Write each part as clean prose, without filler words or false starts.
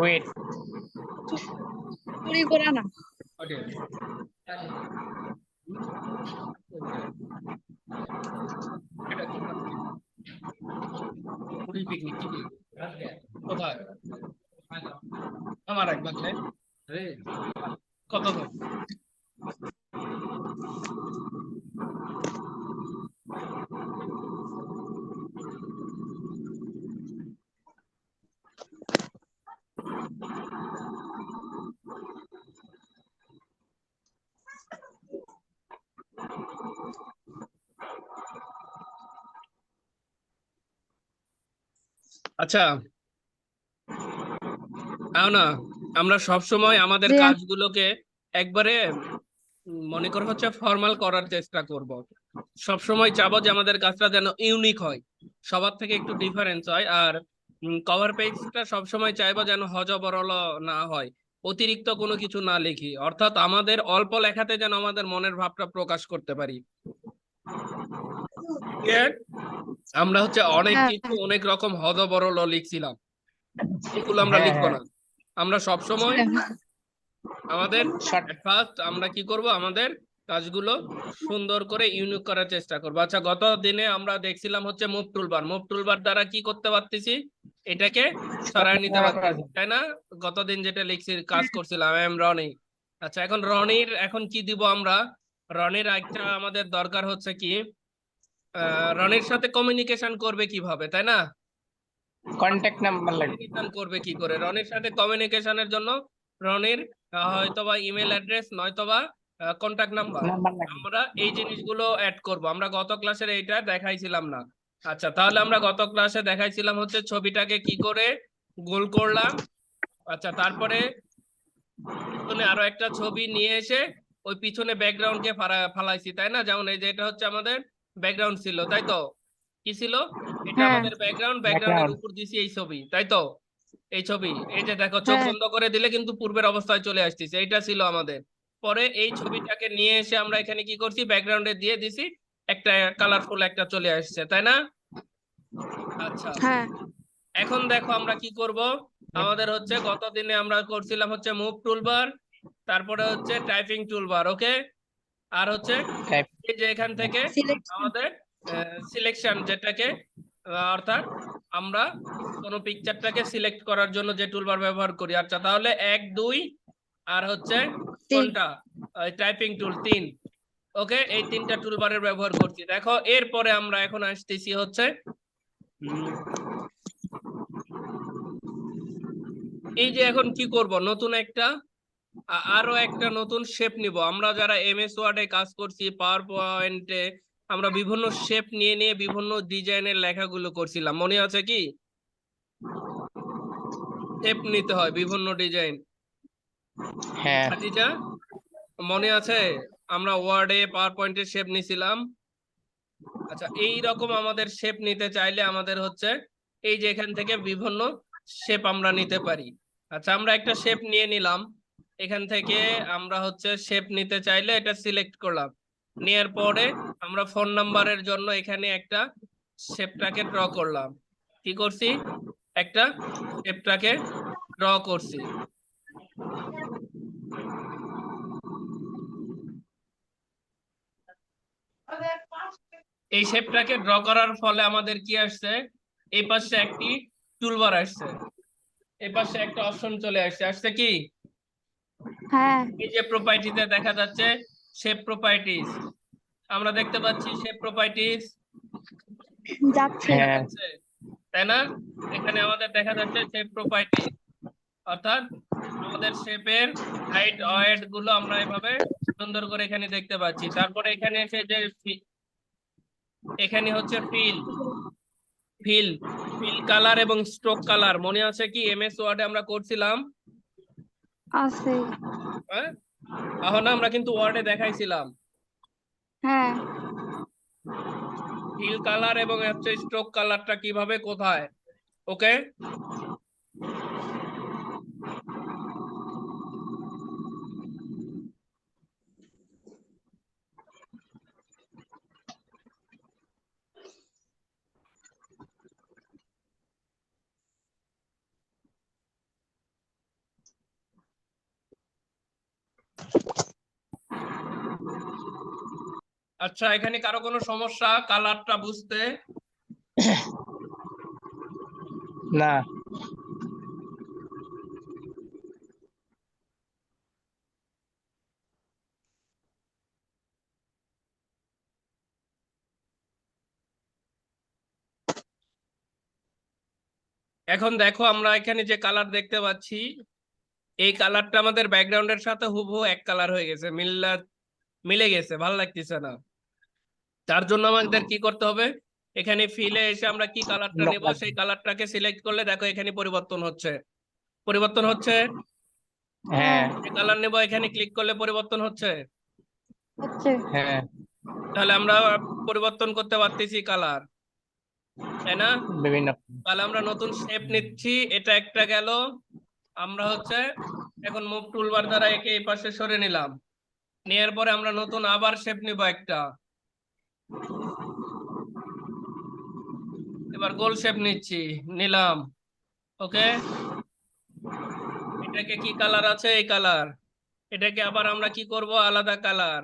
Wait চুরি করে না। ওকে এটা কি পুরি পিকনিক কি কোথায় আমার এক বাকলে কত দূর আচ্ছা না আমরা সব সময় আমাদের জি কাজগুলোকে একবারে মনে করো হচ্ছে ফর্মাল করার চেষ্টা করব সব সময় চাবো যে আমাদের কাজটা যেন ইউনিক হয় সবার থেকে একটু ডিফারেন্স হয় আর কভার পেজটা সব সময় চাইবো যেন হজবরল না হয় অতিরিক্ত কোনো কিছু না লিখি অর্থাৎ আমাদের অল্প লেখাতে যেন আমাদের মনের ভাবটা প্রকাশ করতে পারি আমরা হচ্ছে অনেক হ্যাঁ কিছু অনেক রকম হজবরল লিখছিলাম এগুলো আমরা হ্যাঁ লিখবো না আমরা সব সময় হ্যাঁ আমাদের শর্ট ফার্স্ট আমরা কি করব আমাদের কাজগুলো সুন্দর করে ইউনিক করার চেষ্টা করব আচ্ছা গত দিনে আমরা দেখছিলাম হচ্ছে মুভ টুলবার দ্বারা কি করতে পারতেছি এটাকে সরায় নিতে পারতেছি তাই না গতদিন যেটা লিখছি কাজ করছিলাম আই এম রনি আচ্ছা এখন রনির এখন কি দিব আমরা রনির একটা আমাদের দরকার হচ্ছে কি রনির সাথে কমিউনিকেশন করবে কিভাবে তাই না কন্ট্যাক্ট নাম্বার লাগবে কমিউনিকেশন করবে কি করে রনির সাথে কমিউনিকেশনের জন্য রনির হয়তোবা ইমেল অ্যাড্রেস নয়তোবা কন্টাক্ট নাম্বার নাম্বার লাগবে আমরা এই জিনিসগুলো অ্যাড করব আমরা গত ক্লাসের এইটা দেখাইছিলাম না আচ্ছা তাহলে আমরা গত ক্লাসে দেখাইছিলাম হচ্ছে ছবিটাকে কি করে গোল করলাম আচ্ছা তারপরে পিছনে আরো একটা ছবি নিয়ে এসে ওই পিছনে ব্যাকগ্রাউন্ডকে ফালাইছি তাই না যেমন এই যে এটা হচ্ছে আমাদের ব্যাকগ্রাউন্ড ছিল তাই তো কি ছিল এটা হ্যাঁ আমাদের ব্যাকগ্রাউন্ডের ব্যাকগ্রাউন্ড উপর দিছি এই ছবি তাই তো এই ছবি এই যে দেখো চোখ হ্যাঁ বন্ধ করে দিলে কিন্তু পূর্বের অবস্থায় চলে আসতেছে এইটা ছিল আমাদের পরে এই ছবিটাকে নিয়ে এসে আমরা এখানে কি করছি ব্যাকগ্রাউন্ডে দিয়ে দিছি একটা কালারফুল একটা চলে আসছে তাই না আচ্ছা হ্যাঁ এখন দেখো আমরা কি করব আমাদের হচ্ছে গত দিনে আমরা করছিলাম হচ্ছে মুভ টুলবার তারপরে হচ্ছে টাইপিং টুলবার ওকে আর হচ্ছে এই যে এখান থেকে সিলেকশন আমাদের সিলেকশন যেটাকে অর্থাৎ আমরা কোনো পিকচারটাকে সিলেক্ট করার জন্য যে টুলবার ব্যবহার করি আচ্ছা তাহলে 1 2 আর হচ্ছে কোনটা টাইপিং টুল 3 ওকে এই তিনটা টুলবারের ব্যবহার করছি দেখো এরপরে আমরা এখন আসতেছি হচ্ছে এই যে এখন কি করব নতুন একটা আরো একটা নতুন শেপ নিব আমরা যারা এমএস ওয়ার্ডে কাজ করছি পাওয়ার পয়েন্টে আমরা বিভিন্ন শেপ নিয়ে নিয়ে বিভিন্ন ডিজাইনের লেখাগুলো করছিলাম মনে আছে কি শেপ নিতে হয় বিভিন্ন ডিজাইন হ্যাঁ খাদিজা মনে আছে আমরা ওয়ার্ডে পাওয়ার পয়েন্টের শেপ নিছিলাম আচ্ছা এই রকম আমাদের শেপ নিতে চাইলে আমাদের হচ্ছে এই যে এখান থেকে বিভিন্ন শেপ আমরা নিতে পারি আচ্ছা আমরা একটা শেপ নিয়ে নিলাম এখান থেকে আমরা হচ্ছে শেপ নিতে চাইলে এটা সিলেক্ট করলাম নেয়ার পরে আমরা ফোন নাম্বারের জন্য এখানে একটা শেপটাকে ড্র করলাম কি করছি একটা শেপটাকে ড্র করছি এই শেপটাকে ড্র করার ফলে আমাদের কি আসছে এই পাশে একটি টুলবার আসছে এই পাশে একটা অপশন চলে আসছে আসছে কি হ্যাঁ এই যে প্রপার্টিতে দেখা যাচ্ছে শেপ প্রপার্টিজ আমরা দেখতে পাচ্ছি শেপ প্রপার্টিজ যাচ্ছে হ্যাঁ তাই না এখানে আমাদের দেখা যাচ্ছে শেপ প্রপার্টি অর্থাৎ আমাদের শেপের হাইট ওয়েট গুলো আমরা এভাবে সুন্দর করে এখানে দেখতে পাচ্ছি তারপরে এখানে এসে যে এখানে হচ্ছে ফিল ফিল ফিল কালার এবং স্ট্রোক কালার মনে আছে কি এমএস ওয়ার্ডে আমরা করছিলাম আছে হ্যাঁ এখন আমরা কিন্তু ওয়ার্ডে দেখাইছিলাম হ্যাঁ ফিল কালার এবং হচ্ছে স্ট্রোক কালারটা কিভাবে কোথায় ওকে আচ্ছা, এখানে কারো কোনো সমস্যা কালারটা বুঝতে? না। এখন দেখো আমরা এখানে যে কালার দেখতে পাচ্ছি, এই কালারটা আমাদের ব্যাকগ্রাউন্ডের সাথে হুবহু এক কালার হয়ে গেছে, মিলে গেছে, ভালো লাগতেছে না। তার জন্য আমাদের কি করতে হবে, এখানে ফিলে এসে আমরা কি কালারটা নেব সেই কালারটাকে সিলেক্ট করলে দেখো এখানে পরিবর্তন হচ্ছে। হ্যাঁ। যে কালার নেব এখানে ক্লিক করলে পরিবর্তন হচ্ছে। হচ্ছে। হ্যাঁ। তাহলে আমরা পরিবর্তন করতে পারতেছি কালার, তাই না? বিভিন্ন। তাহলে আমরা নতুন শেপ নিচ্ছি, এটা একটা গেল। আমরা হচ্ছে এখন মুভ টুলবার দ্বারা একে এই পাশে সরে নিলাম, নেওয়ার পরে আমরা নতুন আবার শেপ নিব একটা। এবার গোল শেপ নিলাম। ওকে, এটাকে কি কালার আছে, এই কালার। এটাকে আবার আমরা কি করব, আলাদা কালার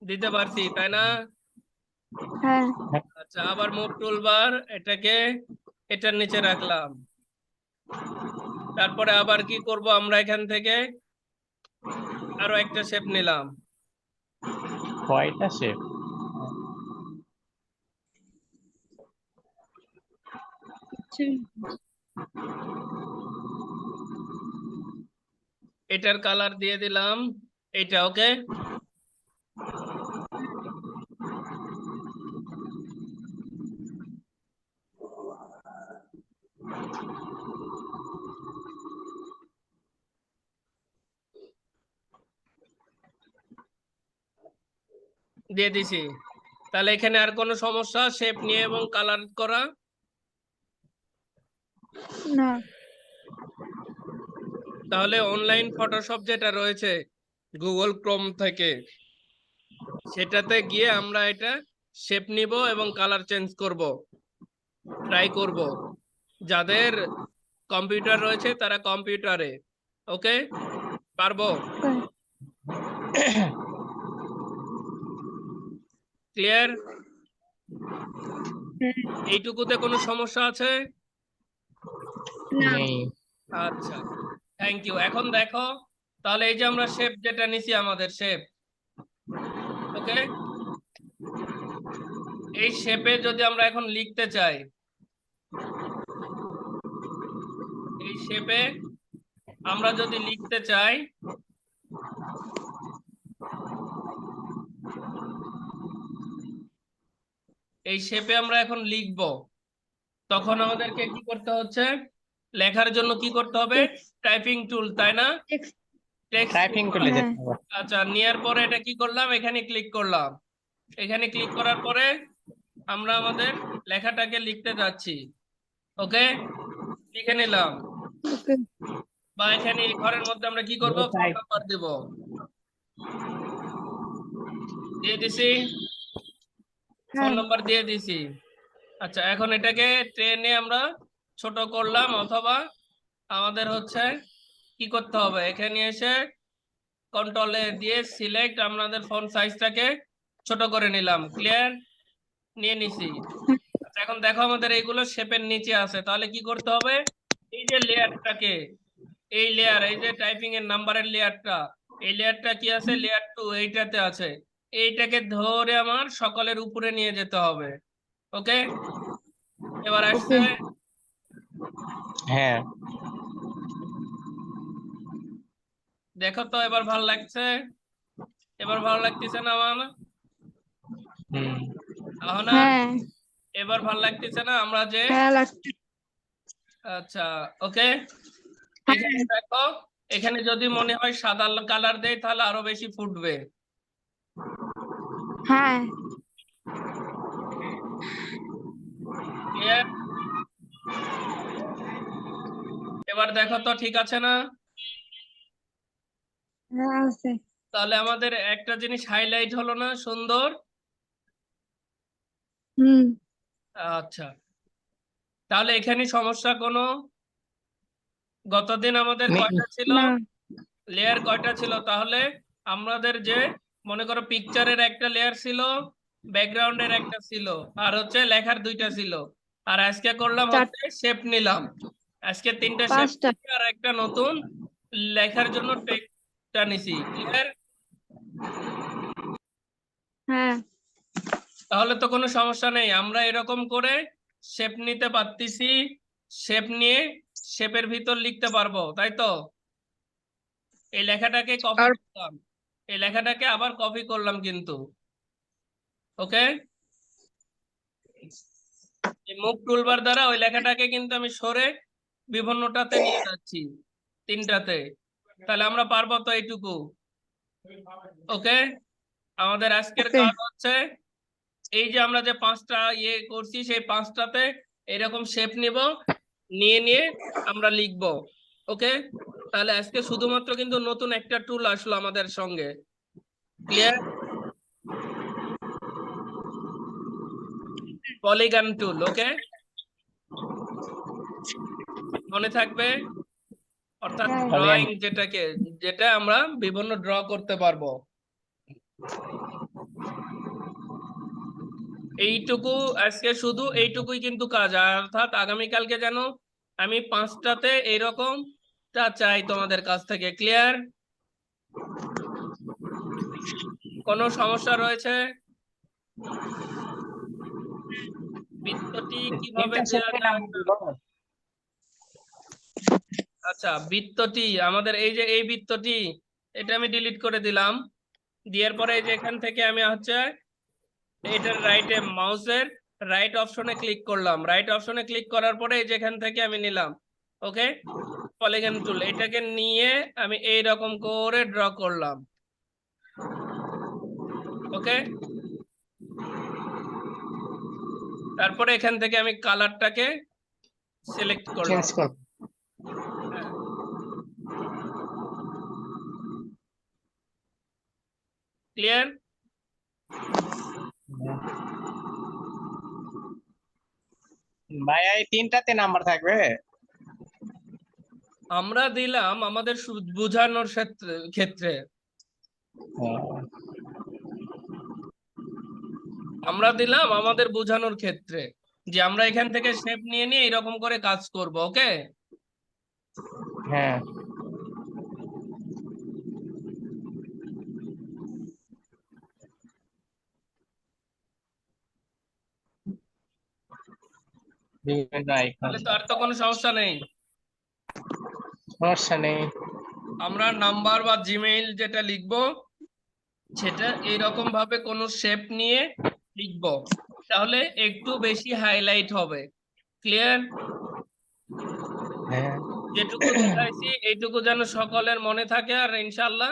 দিতে পারছি, তাই না? হ্যাঁ। আচ্ছা, আবার মুভ টুলবার, এটাকে এটার নিচে রাখলাম। তারপরে আবার কি করব, আমরা এখান থেকে আরো একটা শেপ নিলাম। কয়টা শেপ? হচ্ছে। এটার কালার দিয়ে দিলাম এইটা। ওকে, দিয়ে দিছি। তাহলে এখানে আর কোনো সমস্যা শেপ নিয়ে এবং কালার করা? না। তাহলে অনলাইন ফটোশপ যেটা রয়েছে গুগল ক্রোম থেকে, সেটাতে গিয়ে আমরা এটা শেপ নিব এবং কালার চেঞ্জ করব, ট্রাই করব। যাদের কম্পিউটার রয়েছে তারা কম্পিউটারে। ওকে, পারবো? ক্লিয়ার? এইটুকুতে কোনো সমস্যা আছে? না। নেই। আচ্ছা, থ্যাংক ইউ। এখন দেখো, তাহলে এই যে আমরা শেপ যেটা নিছি, আমাদের শেপ, ওকে, এই শেপে যদি আমরা এখন লিখতে চাই, এই শেপে আমরা যদি লিখতে চাই, এই শেপে আমরা এখন লিখব, তখন আমাদেরকে কি করতে হচ্ছে, লেখার জন্য কি করতে হবে, টাইপিং টুল, তাই না? টেক্সট টাইপিং করলে হ্যাঁ। যেতে হবে। আচ্ছা, নেওয়ার পরে এটা কি করলাম, এখানে ক্লিক করলাম। এখানে ক্লিক করার পরে আমরা আমাদের লেখাটাকে লিখতে যাচ্ছি। ওকে, লিখে নিলাম। ওকে। বা এখানে এই ঘরের মধ্যে আমরা কি করব, ফোন নাম্বার দেব, দিয়ে দিছি, ফোন হ্যাঁ। নাম্বার দিয়ে দিছি। আচ্ছা, এখন এটাকে ট্রেনে আমরা ছোট করলাম, অথবা আমাদের হচ্ছে কি করতে হবে, এখানে এসে কন্ট্রোল এ দিয়ে সিলেক্ট আমাদের ফন্ট সাইজটাকে ছোট করে নিলাম। ক্লিয়ার? নিয়ে নিছি। আচ্ছা, এখন দেখো আমাদের এইগুলো শেপের নিচে আছে, তাহলে কি করতে হবে, এই যে লেয়ারটাকে, এই লেয়ার, এই যে টাইপিং এর নাম্বারের লেয়ারটা, এই লেয়ারটা কি আছে, লেয়ার 2 এইটাতে আছে, এইটাকে ধরে আমার সকলের উপরে নিয়ে যেতে হবে। ওকে, এবার আসছে, হ্যাঁ। দেখো তো এবার ভালো লাগছে? এবার ভালো লাগতেছে না আমার? হুম। না, হ্যাঁ। এবার ভালো লাগতেছে না আমরা যে, হ্যাঁ লাগছে। আচ্ছা, ওকে, এখানে দেখো, এখানে যদি মনে হয় সাদা কালার দেয় তাহলে আরো বেশি ফুটবে। হ্যাঁ। ক্লিয়ার? এবার দেখো তো ঠিক আছে না? হ্যাঁ আছে। তাহলে আমাদের একটা জিনিস হাইলাইট হলো না, সুন্দর? হুম। আচ্ছা, তাহলে এখানে সমস্যা কোনো? গতদিন আমাদের নেই। কয়টা ছিল, না। লেয়ার কয়টা ছিল? তাহলে আমাদের যে মনে করো পিকচারের একটা লেয়ার ছিল, ব্যাকগ্রাউন্ডের একটা ছিল, আর হচ্ছে লেখার 2টা ছিল, আর আজকে করলাম চার- হচ্ছে শেপ নিলাম। আজকে 3টা শেপ 5টা। আর একটা নতুন লেখার জন্য টেক্সটটা নিছি। ক্লিয়ার? হ্যাঁ, তাহলে তো কোনো সমস্যা নেই, আমরা এরকম করে শেপ নিতে পারতেছি, শেপ নিয়ে শেপের ভিতর লিখতে পারবো, তাই তো? এই লেখাটাকে কপি আর করলাম, এই লেখাটাকে আবার কপি করলাম কিন্তু, ওকে? এই মুভ টুলবার দ্বারা ওই লেখাটাকে কিন্তু আমি সরে বিভিন্নটাতে নিয়ে যাচ্ছি, 3টাতে। তাহলে আমরা পারবো তো এইটুকু, ওকে? আমাদের আজকের ওকে। কাজ হচ্ছে এই যে আমরা যে 5টা ইয়ে করছি সেই 5টাতে এরকম শেপ নিব, নিয়ে আমরা লিখবো, ওকে? তাহলে আজকে শুধুমাত্র কিন্তু নতুন একটা টুল আসলো আমাদের সঙ্গে। ক্লিয়ার? পলিগন টুল, ওকে? মনে থাকবে? অর্থাৎ হ্যাঁ। ড্রয়িং যেটা আমরা বিভিন্ন ড্র করতে পারবো। এইটুকু আজকে শুধু এইটুকুই কিন্তু কাজ, অর্থাৎ আগামীকালকে যেন আমি 5টাতে এইরকমটা চাই তোমাদের কাছ থেকে। ক্লিয়ার? কোনো সমস্যা রয়েছে? বৃত্তটি কিভাবে 3টা দেয়া শেপের যায়? নাম বলো। আচ্ছা, বৃত্তটি আমাদের এই যে এই বৃত্তটি, এটা আমি ডিলিট করে দিলাম। দেওয়ার পরে এই যে এখান থেকে আমি হচ্ছে এটার রাইটে মাউসের রাইট অপশনে ক্লিক করলাম, রাইট অপশনে ক্লিক করার পরে এই যে এখান থেকে আমি নিলাম, ওকে? পলিগন টুল, এটাকে নিয়ে আমি এই রকম করে ড্র করলাম, ওকে? তারপরে এখান থেকে আমি কালারটাকে সিলেক্ট করলাম। চেঞ্জ কর। হ্যাঁ, ক্লিয়ার? ভাইয়া এই 3টাতে নাম্বার থাকবে? আমরা দিলাম আমাদের বোঝানোর ক্ষেত্রে আমরা দিলাম আমাদের বোঝানোর ক্ষেত্রে যে আমরা এখান থেকে শেপ নিয়ে এরকম করে কাজ করব, ওকে? হ্যাঁ। বিভিন্ন icon। তাহলে তো আর তো কোনো সমস্যা নেই। সমস্যা নেই। আমরা নাম্বার বা জিমেইল যেটা লিখবো সেটা এইরকম ভাবে কোনো শেপ নিয়ে লিখবো, তাহলে একটু বেশি হাইলাইট হবে। ক্লিয়ার? হ্যাঁ। যেটুকু দেখাইছি এইটুকু যেন সকলের মনে থাকে, আর ইনশাল্লাহ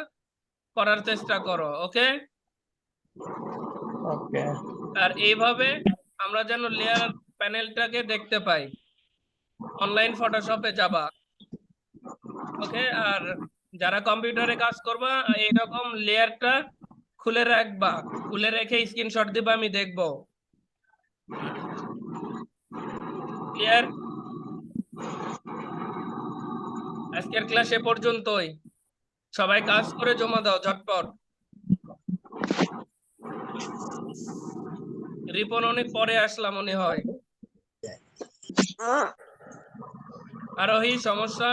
করার চেষ্টা করো, ওকে? ওকে। আর এইভাবে আমরা যেন লেয়ার প্যানেলটাকে দেখতে পাই। অনলাইন ফটোশপে যাবা, ওকে? আর যারা কম্পিউটারে কাজ করবা এরকম লেয়ারটা খুলে রাখবা, খুলে রেখে স্ক্রিনশট দিবা, আমি দেখবো। ক্লিয়ার? আজকের ক্লাস এ পর্যন্তই, সবাই কাজ করে জমা দাও ঝটপট। রিপন অনেক পরে আসলাম মনে হয়। আরোহী সমস্যা?